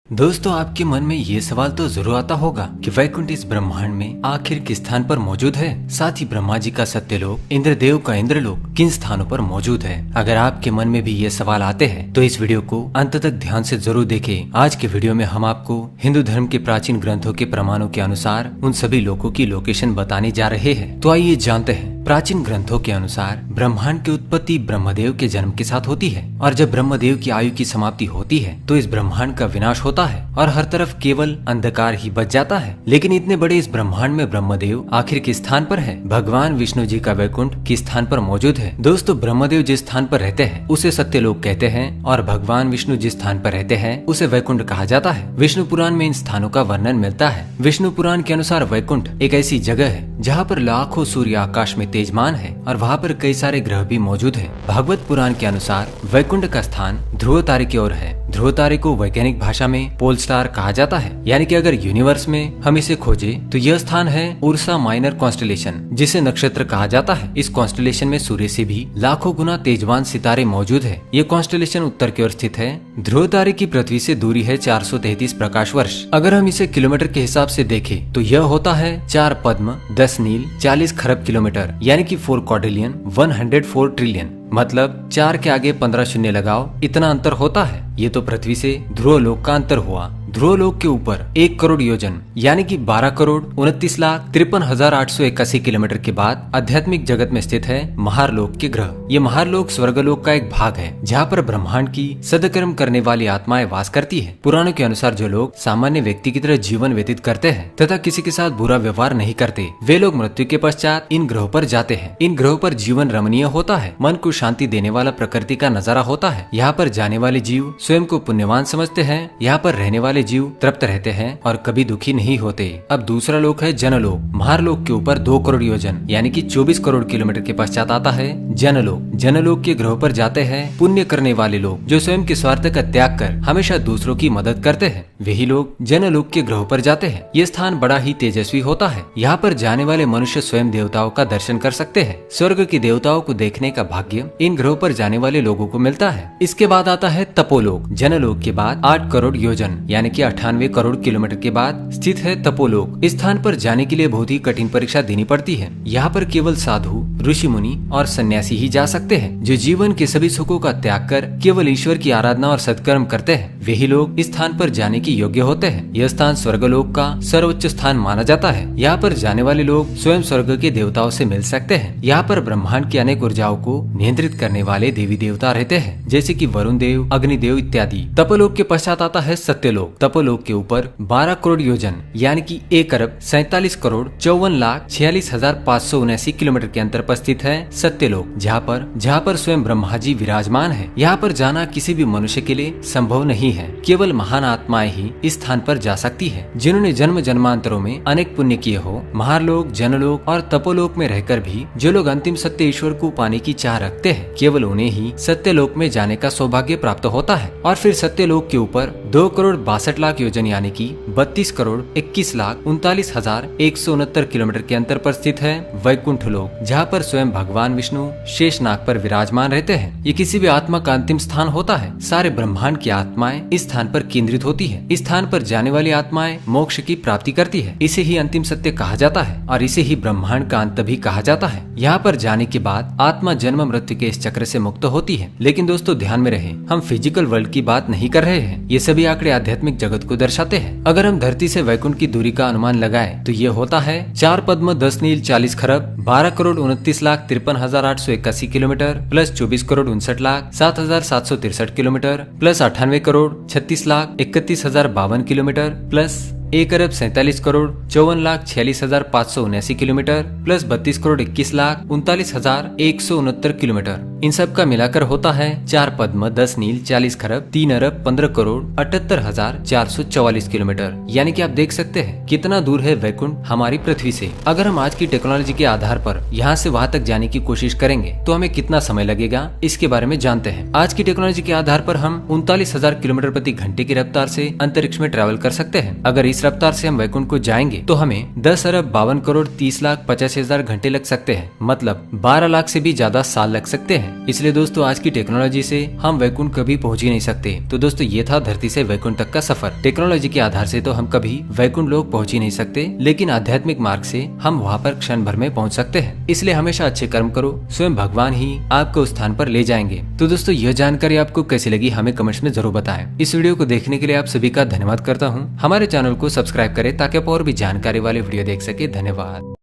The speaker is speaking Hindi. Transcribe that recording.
दोस्तों, आपके मन में ये सवाल तो जरूर आता होगा कि वैकुंठ इस ब्रह्मांड में आखिर किस स्थान पर मौजूद है। साथ ही ब्रह्मा जी का सत्यलोक, इंद्रदेव का इंद्रलोक किन स्थानों पर मौजूद है। अगर आपके मन में भी ये सवाल आते हैं तो इस वीडियो को अंत तक ध्यान से जरूर देखें। आज के वीडियो में हम आपको हिंदू धर्म के प्राचीन ग्रंथों के प्रमाणों के अनुसार उन सभी लोकों की लोकेशन बताने जा रहे हैं। तो आइए जानते हैं। प्राचीन ग्रंथों के अनुसार ब्रह्मांड की उत्पत्ति ब्रह्मदेव के जन्म के साथ होती है, और जब ब्रह्मदेव की आयु की समाप्ति होती है तो इस ब्रह्मांड का विनाश होता है और हर तरफ केवल अंधकार ही बच जाता है। लेकिन इतने बड़े इस ब्रह्मांड में ब्रह्मदेव आखिर किस स्थान पर है? भगवान विष्णु जी का वैकुंठ किस स्थान पर मौजूद है? दोस्तों, ब्रह्मदेव जिस स्थान पर रहते हैं उसे सत्यलोक कहते हैं, और भगवान विष्णु जिस स्थान पर रहते हैं उसे वैकुंठ कहा जाता है। विष्णु पुराण में इन स्थानों का वर्णन मिलता है। विष्णु पुराण के अनुसार वैकुंठ एक ऐसी जगह है जहाँ पर लाखों सूर्य आकाश में तेजमान है और वहाँ पर कई सारे ग्रह भी मौजूद है। भागवत पुराण के अनुसार वैकुंठ का स्थान ध्रुव तारे की ओर है। ध्रुव तारे को वैज्ञानिक भाषा में पोल स्टार कहा जाता है, यानी कि अगर यूनिवर्स में हम इसे खोजे तो यह स्थान है उर्सा माइनर कॉन्स्टेलेशन, जिसे नक्षत्र कहा जाता है। इस कॉन्स्टेलेशन में सूर्य से भी लाखों गुना तेजवान सितारे मौजूद है। ये कॉन्स्टेलेशन उत्तर की ओर स्थित है। ध्रुव तारे की पृथ्वी से दूरी है 433 प्रकाश वर्ष। अगर हम इसे किलोमीटर के हिसाब से देखें तो यह होता है 4 पद्म, 10 नील, 40 खरब किलोमीटर, यानी कि 4 क्वाड्रिलियन, 104 ट्रिलियन। मतलब 4 के आगे 15 शून्य लगाओ, इतना अंतर होता है। ये तो पृथ्वी से ध्रुव लोक का अंतर हुआ। ध्रुव लोक के ऊपर 1 करोड़ योजन यानी कि 12 करोड़ 29,53,881 किलोमीटर के बाद आध्यात्मिक जगत में स्थित है महारलोक के ग्रह। ये महारलोक स्वर्गलोक का एक भाग है जहाँ पर ब्रह्मांड की सदकर्म करने वाली आत्माएं वास करती है। पुराणों के अनुसार जो लोग सामान्य व्यक्ति की तरह जीवन व्यतीत करते हैं तथा किसी के साथ बुरा व्यवहार नहीं करते, वे लोग मृत्यु के पश्चात इन ग्रहों पर जाते हैं। इन ग्रहों पर जीवन रमणीय होता है, मन को शांति देने वाला प्रकृति का नजारा होता है। यहाँ पर जाने वाले जीव स्वयं को पुण्यवान समझते हैं। यहाँ पर रहने वाले जीव तृप्त रहते हैं और कभी दुखी नहीं होते। अब दूसरा लोक है जनलोक। महारलोक के ऊपर 2 करोड़ योजन यानी कि 24 करोड़ किलोमीटर के पश्चात आता है जनलोक। जनलोक के ग्रहों पर जाते हैं पुण्य करने वाले लोग, जो स्वयं के स्वार्थ का त्याग कर हमेशा दूसरों की मदद करते हैं। वही लोग जनलोक के ग्रहों पर जाते हैं। ये स्थान बड़ा ही तेजस्वी होता है। यहाँ पर जाने वाले मनुष्य स्वयं देवताओं का दर्शन कर सकते हैं। स्वर्ग की देवताओं को देखने का भाग्य इन ग्रहों पर जाने वाले लोगों को मिलता है। इसके बाद आता है तपोलोक। जनलोक के बाद 8 करोड़ योजन यानी कि 98 करोड़ किलोमीटर के बाद स्थित है तपोलोक। इस स्थान पर जाने के लिए बहुत ही कठिन परीक्षा देनी पड़ती है। यहाँ पर केवल साधु, ऋषि मुनि और सन्यासी ही जा सकते हैं, जो जीवन के सभी सुखों का त्याग कर केवल ईश्वर की आराधना और सत्कर्म करते हैं। वही लोग इस स्थान पर जाने के योग्य होते हैं। यह स्थान स्वर्गलोक का सर्वोच्च स्थान माना जाता है। यहाँ पर जाने वाले लोग स्वयं स्वर्ग के देवताओं से मिल सकते हैं। यहाँ पर ब्रह्मांड की अनेक ऊर्जाओं को नियंत्रित करने वाले देवी देवता रहते हैं, जैसे कि वरुण देव, अग्निदेव इत्यादि। तपोलोक के पश्चात आता है सत्यलोक। तपोलोक के ऊपर 12 करोड़ योजन यानी कि 1 अरब 47 करोड़ 54,46,579 किलोमीटर के अंतर पर स्थित है सत्यलोक, जहाँ पर स्वयं ब्रह्मा जी विराजमान है। यहाँ पर जाना किसी भी मनुष्य के लिए संभव नहीं है। केवल महान आत्माएं ही इस स्थान पर जा सकती है, जिन्होंने जन्म जन्मांतरों में अनेक पुण्य किए हो। महारलोक, जनलोक और तपोलोक में रहकर भी जो लोग अंतिम सत्य ईश्वर को पाने की चाह रखते हैं, केवल उन्हें ही सत्यलोक में जाने का सौभाग्य प्राप्त होता है। और फिर सत्यलोक के ऊपर 2 करोड़ 62 लाख योजन यानी कि 32 करोड़ 21,39,169 किलोमीटर के अंतर पर स्थित है वैकुंठ लोक, जहाँ पर स्वयं भगवान विष्णु शेषनाग पर विराजमान रहते हैं। ये किसी भी आत्मा का अंतिम स्थान होता है। सारे ब्रह्मांड की आत्माएं इस स्थान पर केंद्रित होती है। इस स्थान पर जाने वाली आत्माएं मोक्ष की प्राप्ति करती है। इसे ही अंतिम सत्य कहा जाता है और इसे ही ब्रह्मांड का अंत भी कहा जाता है। यहाँ पर जाने के बाद आत्मा जन्म मृत्यु के इस चक्र से मुक्त होती है। लेकिन दोस्तों, ध्यान में रहे, हम फिजिकल वर्ल्ड की बात नहीं कर रहे हैं। ये सभी आंकड़े आध्यात्मिक जगत को दर्शाते हैं। अगर हम धरती से वैकुंठ की दूरी का अनुमान लगाएं तो ये होता है 4 पद्म, 10 नील, 40 खरब, 12 crore 29,53,881 kilometre plus 24 crore 59,07,763 kilometre plus 98 crore 36,31,052 kilometre plus 1 अरब 47 crore 54,46,579 kilometre plus 32 crore 21,39,169 kilometre. इन सब का मिलाकर होता है 4 पद्म, 10 नील, 40 खरब, 3 अरब 15 करोड़ 78,444 किलोमीटर। यानी कि आप देख सकते हैं कितना दूर है वैकुंठ हमारी पृथ्वी से। अगर हम आज की टेक्नोलॉजी के आधार पर यहाँ से वहाँ तक जाने की कोशिश करेंगे तो हमें कितना समय लगेगा, इसके बारे में जानते हैं। आज की टेक्नोलॉजी के आधार पर हम 39,000 किलोमीटर प्रति घंटे की रफ्तार से अंतरिक्ष में ट्रैवल कर सकते हैं। अगर इस रफ्तार से हम वैकुंठ को जाएंगे तो हमें 10 अरब 52 करोड़ 30,85,000 घंटे लग सकते हैं। मतलब 12 लाख से भी ज्यादा साल लग सकते हैं। हैं। इसलिए दोस्तों आज की टेक्नोलॉजी से हम वैकुंठ कभी पहुंच ही नहीं सकते। तो दोस्तों ये था धरती से वैकुंठ तक का सफर। टेक्नोलॉजी के आधार से तो हम कभी वैकुंठ लोक पहुंच ही नहीं सकते, लेकिन आध्यात्मिक मार्ग से हम वहाँ पर क्षण भर में पहुंच सकते हैं। इसलिए हमेशा अच्छे कर्म करो, स्वयं भगवान ही आपको उस स्थान पर ले जाएंगे। तो दोस्तों यह जानकारी आपको कैसी लगी हमें कमेंट्स में जरूर बताएं। इस वीडियो को देखने के लिए आप सभी का धन्यवाद करता हूँ। हमारे चैनल को सब्सक्राइब करें ताकि आप और भी जानकारी वाले वीडियो देख सके। धन्यवाद।